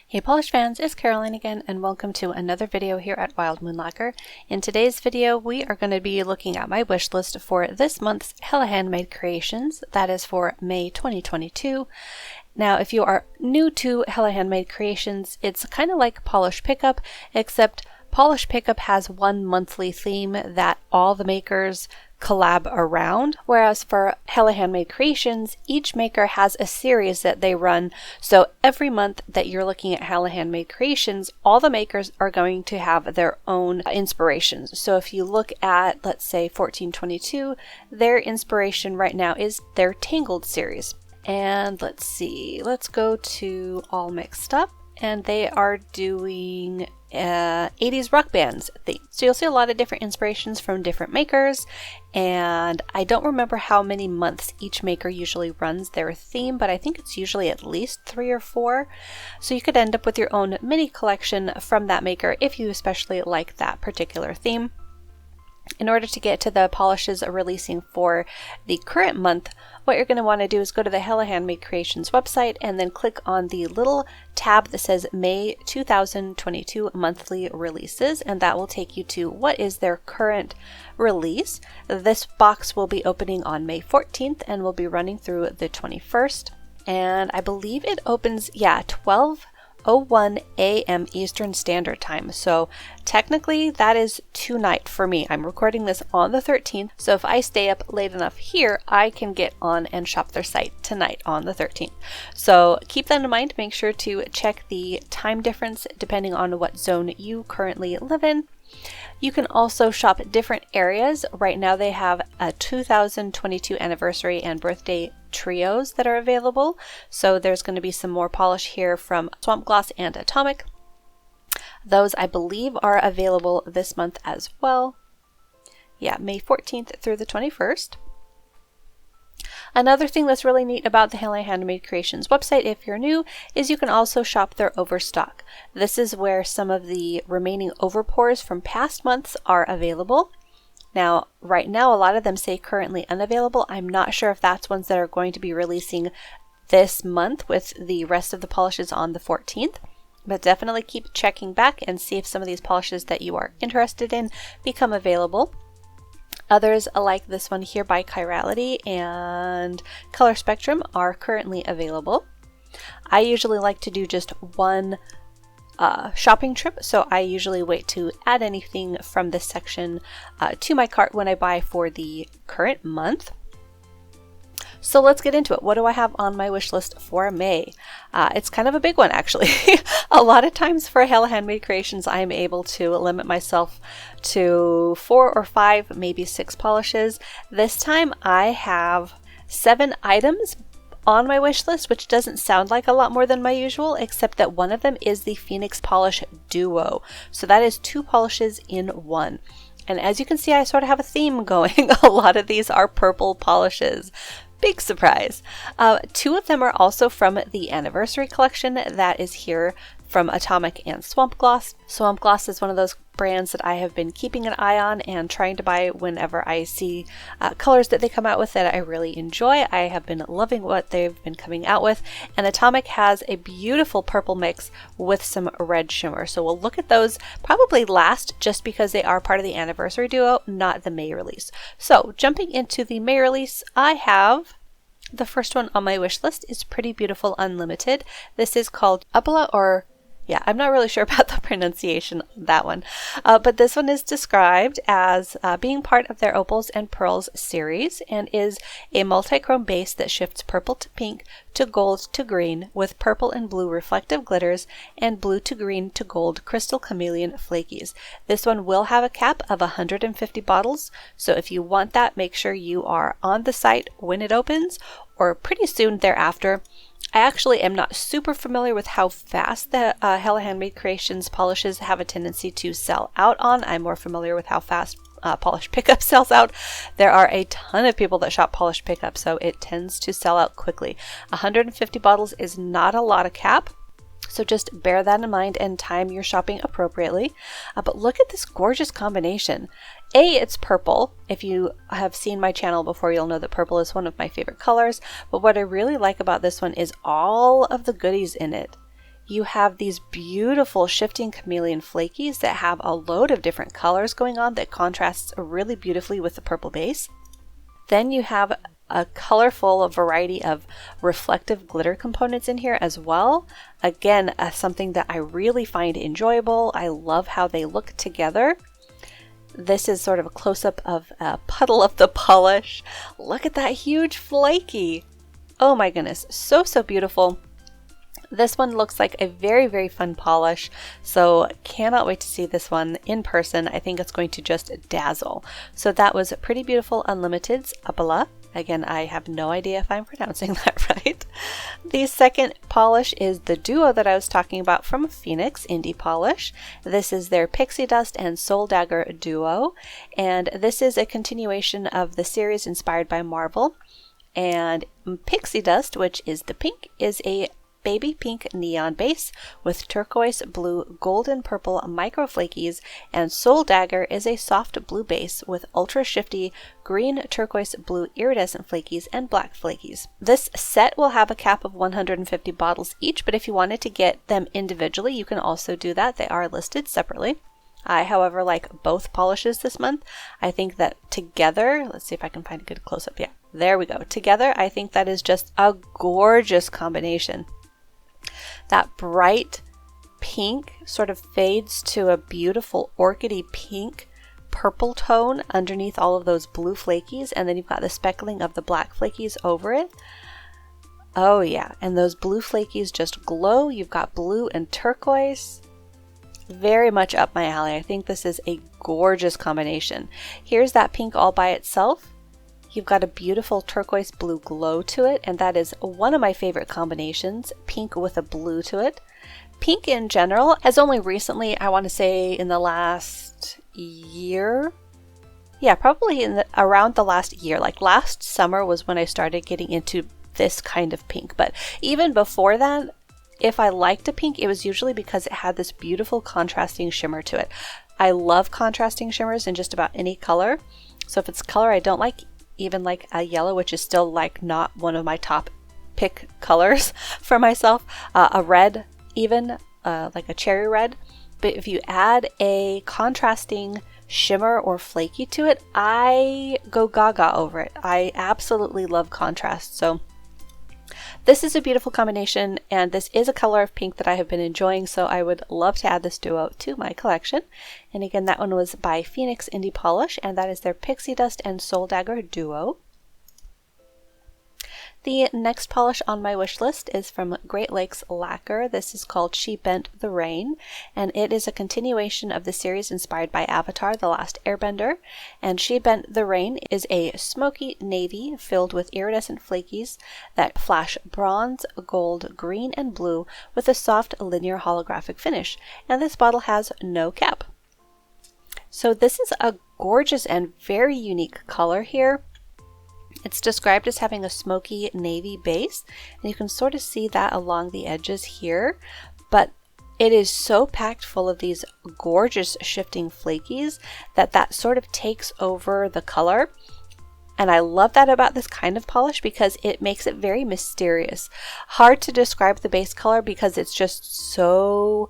Hey polish fans, it's Caroline again and welcome to another video here at Wild Moon Lacquer. In today's video we are going to be looking at my wish list for this month's Hella Handmade Creations, that is for May 2022. Now if you are new to Hella Handmade Creations, it's kind of like Polish Pickup, except Polish Pickup has one monthly theme that all the makers collab around, whereas for Hella Handmade Creations, each maker has a series that they run. So every month that you're looking at Hella Handmade Creations, all the makers are going to have their own inspirations. So if you look at, let's say 1422, their inspiration right now is their Tangled series. And let's see, let's go to All Mixed Up, and they are doing 80s rock bands theme. So you'll see a lot of different inspirations from different makers, and I don't remember how many months each maker usually runs their theme, but I think it's usually at least 3 or 4. So you could end up with your own mini collection from that maker if you especially like that particular theme. In order to get to the polishes releasing for the current month, what you're going to want to do is go to the Hella Handmade Creations website and then click on the little tab that says May 2022 monthly releases, and that will take you to what is their current release. This box will be opening on May 14th and will be running through the 21st, and I believe it opens 12:01 a.m. Eastern Standard Time. So technically that is tonight for me. I'm recording this on the 13th, so if I stay up late enough here, I can get on and shop their site tonight on the 13th. So keep that in mind. Make sure to check the time difference depending on what zone you currently live in. You can also shop different areas. Right now they have a 2022 anniversary and birthday trios that are available. So there's going to be some more polish here from Swamp Gloss and Atomic. Those I believe are available this month as well. Yeah, May 14th through the 21st. Another thing that's really neat about the Hella Handmade Creations website, if you're new, is you can also shop their overstock. This is where some of the remaining overpours from past months are available. Now, right now, a lot of them say currently unavailable. I'm not sure if that's ones that are going to be releasing this month with the rest of the polishes on the 14th. But definitely keep checking back and see if some of these polishes that you are interested in become available. Others, like this one here by Chirality and Color Spectrum, are currently available. I usually like to do just one shopping trip, so I usually wait to add anything from this section to my cart when I buy for the current month. So let's get into it. What do I have on my wish list for May? It's kind of a big one, actually. A lot of times for Hella Handmade Creations, I am able to limit myself to 4 or 5, maybe 6 polishes. This time I have 7 items on my wish list, which doesn't sound like a lot more than my usual, except that one of them is the Phoenix Polish Duo. So that is 2 polishes in one. And as you can see, I sort of have a theme going. A lot of these are purple polishes. Big surprise. 2 of them are also from the anniversary collection that is here from Atomic and Swamp Gloss. Swamp Gloss is one of those brands that I have been keeping an eye on and trying to buy whenever I see colors that they come out with that I really enjoy. I have been loving what they've been coming out with, and Atomic has a beautiful purple mix with some red shimmer. So we'll look at those probably last just because they are part of the anniversary duo, not the May release. So jumping into the May release, I have the first one on my wish list is Pretty Beautiful Unlimited. This is called Upala, or yeah, I'm not really sure about the pronunciation of that one. But this one is described as being part of their Opals and Pearls series and is a multi-chrome base that shifts purple to pink to gold to green with purple and blue reflective glitters and blue to green to gold crystal chameleon flakies. This one will have a cap of 150 bottles, so if you want that, make sure you are on the site when it opens or pretty soon thereafter. I actually am not super familiar with how fast the Hella Handmade Creations polishes have a tendency to sell out on. I'm more familiar with how fast Polish Pickup sells out. There are a ton of people that shop Polish Pickup, so it tends to sell out quickly. 150 bottles is not a lot of cap, so just bear that in mind and time your shopping appropriately. But look at this gorgeous combination. It's purple. If you have seen my channel before, you'll know that purple is one of my favorite colors. But what I really like about this one is all of the goodies in it. You have these beautiful shifting chameleon flakies that have a load of different colors going on that contrasts really beautifully with the purple base. Then you have a colorful variety of reflective glitter components in here as well. Again, something that I really find enjoyable. I love how they look together. This is sort of a close-up of a puddle of the polish. Look at that huge flaky. Oh my goodness, so beautiful. This one looks like a very fun polish, so cannot wait to see this one in person. I think it's going to just dazzle. So that was Pretty Beautiful Unlimited's Apala. Again, I have no idea if I'm pronouncing that right. The second polish is the duo that I was talking about from Phoenix Indie Polish. This is their Pixie Dust and Soul Dagger duo, and this is a continuation of the series inspired by Marvel. And Pixie Dust, which is the pink, is a baby pink neon base with turquoise blue golden purple micro flakies, and Soul Dagger is a soft blue base with ultra shifty green turquoise blue iridescent flakies and black flakies. This set will have a cap of 150 bottles each, but if you wanted to get them individually, you can also do that. They are listed separately. I, however, like both polishes this month. I think that together, let's see if I can find a good close-up. Yeah, there we go. Together, I think that is just a gorgeous combination. That bright pink sort of fades to a beautiful orchidy pink purple tone underneath all of those blue flakies, and then you've got the speckling of the black flakies over it. Oh yeah, and those blue flakies just glow. You've got blue and turquoise. Very much up my alley. I think this is a gorgeous combination. Here's that pink all by itself. You've got a beautiful turquoise blue glow to it, and that is one of my favorite combinations, pink with a blue to it. Pink in general has only recently, I want to say in the last year, yeah, probably around the last year, like last summer was when I started getting into this kind of pink. But even before that, if I liked a pink, it was usually because it had this beautiful contrasting shimmer to it. I love contrasting shimmers in just about any color. So if it's color I don't like, even like a yellow, which is still like not one of my top pick colors for myself, a red even, like a cherry red. But if you add a contrasting shimmer or flaky to it, I go gaga over it. I absolutely love contrast. So this is a beautiful combination, and this is a color of pink that I have been enjoying, so I would love to add this duo to my collection. And again, that one was by Phoenix Indie Polish, and that is their Pixie Dust and Soul Dagger duo. The next polish on my wish list is from Great Lakes Lacquer. This is called She Bent the Rain, and it is a continuation of the series inspired by Avatar: The Last Airbender. And She Bent the Rain is a smoky navy filled with iridescent flakies that flash bronze, gold, green, and blue with a soft linear holographic finish. And this bottle has no cap. So this is a gorgeous and very unique color here. It's described as having a smoky navy base, and you can sort of see that along the edges here, but it is so packed full of these gorgeous shifting flakies that sort of takes over the color. And I love that about this kind of polish because it makes it very mysterious. Hard to describe the base color because it's just so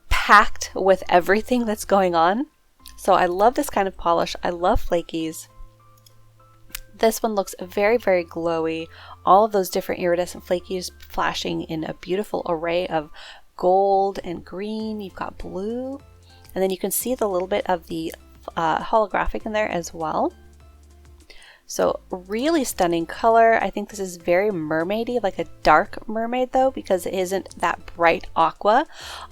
packed with everything that's going on. So I love this kind of polish. I love flakies. This one looks very glowy. All of those different iridescent flakies flashing in a beautiful array of gold and green. You've got blue, and then you can see the little bit of the holographic in there as well. So really stunning color. I think this is very mermaidy, like a dark mermaid though, because it isn't that bright aqua.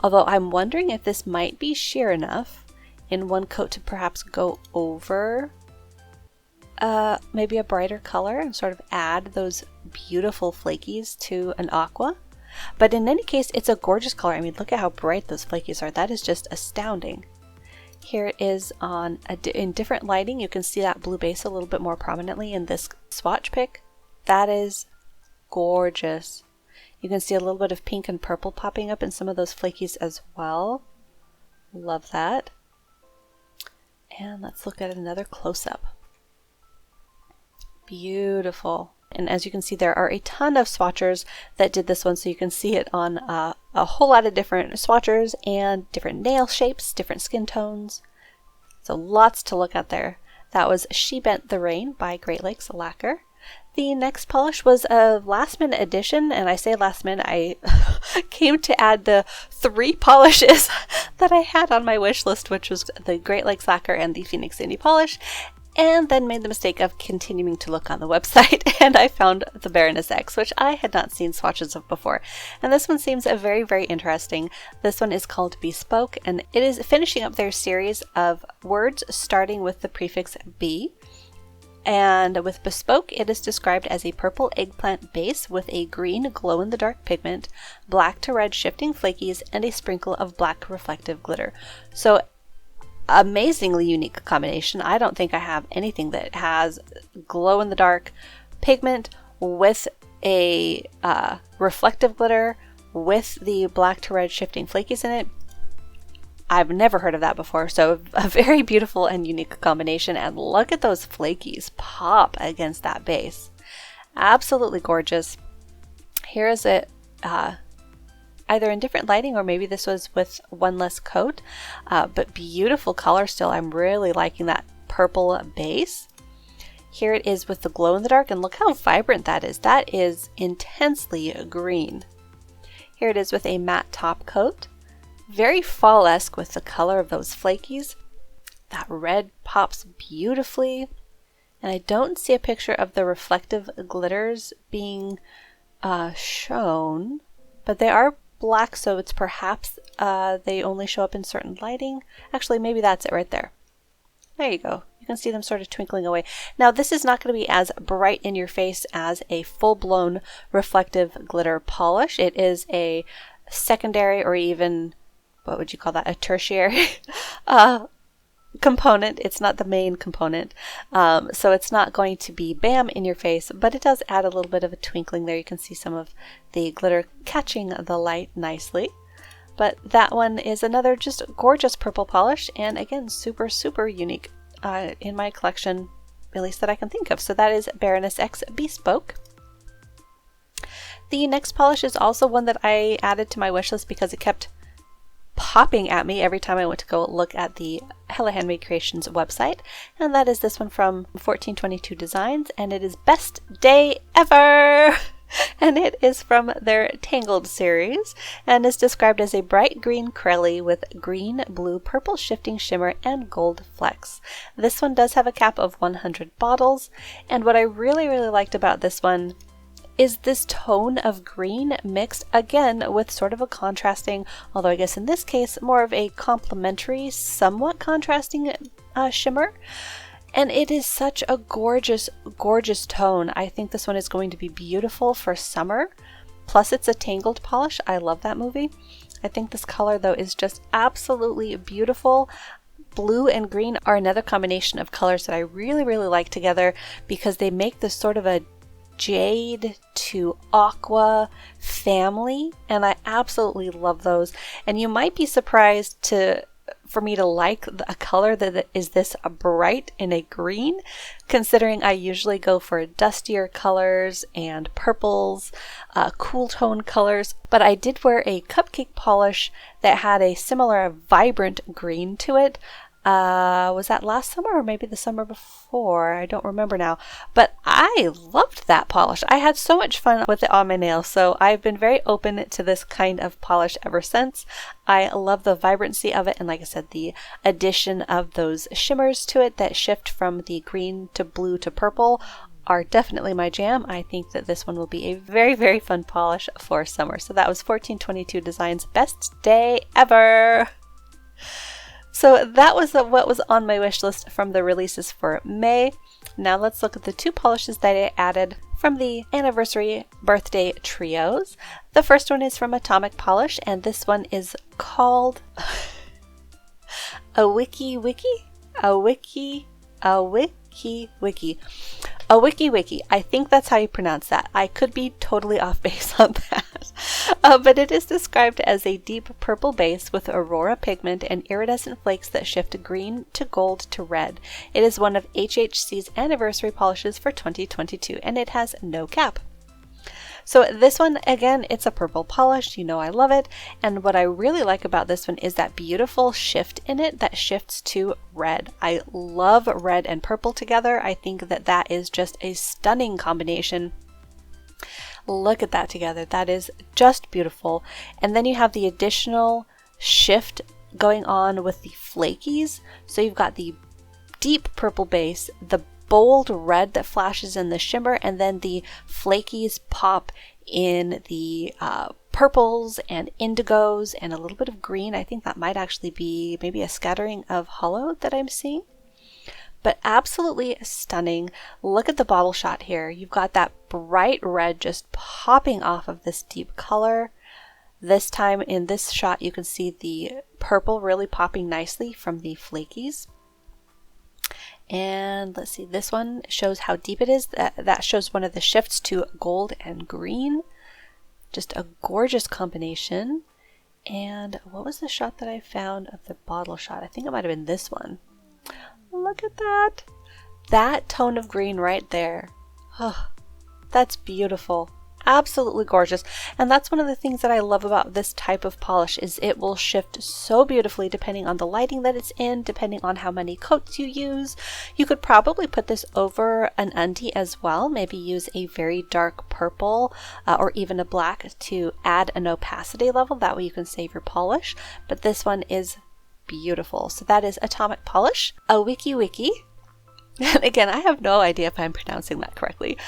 Although I'm wondering if this might be sheer enough in one coat to perhaps go over maybe a brighter color and sort of add those beautiful flakies to an aqua. But in any case, it's a gorgeous color. I mean, look at how bright those flakies are. That is just astounding. Here it is on in different lighting. You can see that blue base a little bit more prominently in this swatch pick. That is gorgeous. You can see a little bit of pink and purple popping up in some of those flakies as well. Love that. And let's look at another close-up. Beautiful. And as you can see, there are a ton of swatchers that did this one, so you can see it on a a whole lot of different swatchers and different nail shapes, different skin tones. So lots to look at there. That was She Bent the Rain by Great Lakes Lacquer. The next polish was a last minute addition, and I say last minute, I came to add the 3 polishes that I had on my wish list, which was the Great Lakes Lacquer and the Phoenix Indie polish, and then made the mistake of continuing to look on the website, and I found the Baroness X, which I had not seen swatches of before. And this one seems very, very interesting. This one is called Bespoke, and it is finishing up their series of words starting with the prefix B. And with Bespoke, it is described as a purple eggplant base with a green glow-in-the-dark pigment, black to red shifting flakies, and a sprinkle of black reflective glitter. So amazingly unique combination. I don't think I have anything that has glow-in-the-dark pigment with a reflective glitter with the black to red shifting flakies in it. I've never heard of that before, so a very beautiful and unique combination, and look at those flakies pop against that base. Absolutely gorgeous. Here is it either in different lighting or maybe this was with one less coat, but beautiful color still. I'm really liking that purple base. Here it is with the glow in the dark, and look how vibrant that is. That is intensely green. Here it is with a matte top coat. Very fall-esque with the color of those flakies. That red pops beautifully. And I don't see a picture of the reflective glitters being shown, but they are black, so it's perhaps they only show up in certain lighting. Actually, maybe that's it right there. There you go. You can see them sort of twinkling away. Now, this is not going to be as bright in your face as a full-blown reflective glitter polish. It is a secondary, or even what would you call that, a tertiary component. It's not the main component, so it's not going to be bam in your face, but it does add a little bit of a twinkling there. You can see some of the glitter catching the light nicely. But that one is another just gorgeous purple polish, and again, super, super unique in my collection, at least that I can think of. So that is Baroness X Bespoke. The next polish is also one that I added to my wish list because it kept popping at me every time I went to go look at the Hella Handmade Creations website, and that is this one from 1422 Designs, and it is Best Day Ever! And it is from their Tangled series, and is described as a bright green Crelly with green, blue, purple shifting shimmer, and gold flecks. This one does have a cap of 100 bottles, and what I really, really liked about this one is this tone of green mixed again with sort of a contrasting, although I guess in this case more of a complementary, somewhat contrasting shimmer. And it is such a gorgeous, gorgeous tone. I think this one is going to be beautiful for summer. Plus it's a Tangled polish. I love that movie. I think this color though is just absolutely beautiful. Blue and green are another combination of colors that I really, really like together because they make this sort of a jade to aqua family, and I absolutely love those. And you might be surprised for me to like a color that is this bright in a green, considering I usually go for dustier colors and purples, cool tone colors. But I did wear a cupcake polish that had a similar vibrant green to it. Was that last summer or maybe the summer before? I don't remember now, but I loved that polish. I had so much fun with it on my nails, so I've been very open to this kind of polish ever since. I love the vibrancy of it, and like I said, the addition of those shimmers to it that shift from the green to blue to purple are definitely my jam. I think that this one will be a very, very fun polish for summer. So that was 1422 Designs Best Day Ever! So that was what was on my wish list from the releases for May. Now let's look at the 2 polishes that I added from the anniversary birthday trios. The first one is from Atomic Polish, and this one is called A Wiki Wiki. I think that's how you pronounce that. I could be totally off base on that. But it is described as a deep purple base with aurora pigment and iridescent flakes that shift green to gold to red. It is one of HHC's anniversary polishes for 2022, and it has no cap. So this one, again, it's a purple polish. You know I love it. And what I really like about this one is that beautiful shift in it that shifts to red. I love red and purple together. I think that that is just a stunning combination. Look at that together. That is just beautiful. And then you have the additional shift going on with the flakies. So you've got the deep purple base, the bold red that flashes in the shimmer, and then the flakies pop in the purples and indigos and a little bit of green. I think that might actually be maybe a scattering of hollow that I'm seeing. But absolutely stunning. Look at the bottle shot here. You've got that bright red just popping off of this deep color. This time in this shot you can see the purple really popping nicely from the flakies. And let's see, this one shows how deep it is. That shows one of the shifts to gold and green. Just a gorgeous combination. And what was the shot that I found of the bottle shot? I think it might have been this one. Look at that. That tone of green right there. Oh, that's beautiful. Absolutely gorgeous. And that's one of the things that I love about this type of polish is it will shift so beautifully depending on the lighting that it's in, depending on how many coats you use. You could probably put this over an undie as well. Maybe use a very dark purple or even a black to add an opacity level. That way you can save your polish. But this one is beautiful. So that is Atomic Polish, a wiki wiki. And again, I have no idea if I'm pronouncing that correctly.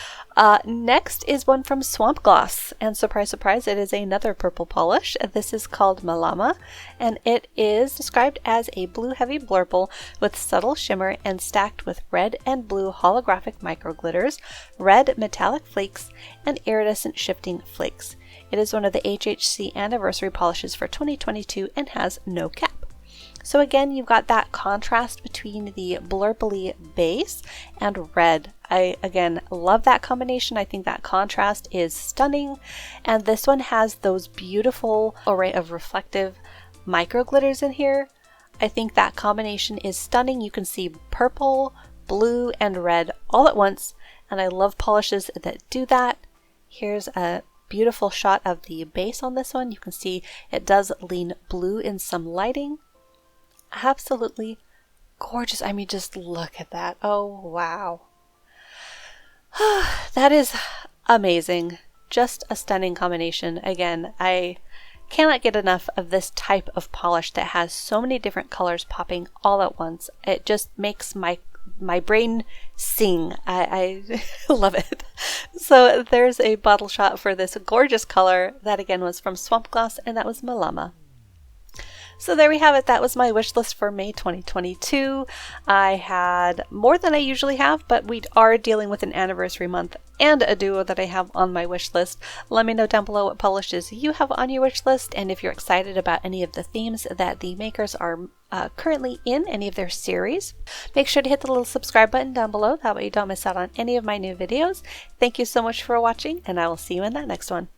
Next is one from Swamp Gloss, and surprise, surprise, it is another purple polish. This is called Malama, and it is described as a blue heavy blurple with subtle shimmer and stacked with red and blue holographic micro glitters, red metallic flakes, and iridescent shifting flakes. It is one of the HHC anniversary polishes for 2022 and has no cap. So again, you've got that contrast between the blurply base and red. I, again, love that combination. I think that contrast is stunning. And this one has those beautiful array of reflective micro glitters in here. I think that combination is stunning. You can see purple, blue, and red all at once. And I love polishes that do that. Here's a beautiful shot of the base on this one. You can see it does lean blue in some lighting. Absolutely gorgeous. I mean, just look at that. Oh, wow. That is amazing. Just a stunning combination. Again, I cannot get enough of this type of polish that has so many different colors popping all at once. It just makes my brain sing. I love it. So there's a bottle shot for this gorgeous color. That again was from Swamp Gloss, and that was Malama. So there we have it. That was my wish list for May 2022. I had more than I usually have, but we are dealing with an anniversary month and a duo that I have on my wish list. Let me know down below what polishes you have on your wish list, and if you're excited about any of the themes that the makers are currently in any of their series. Make sure to hit the little subscribe button down below. That way you don't miss out on any of my new videos. Thank you so much for watching, and I will see you in that next one.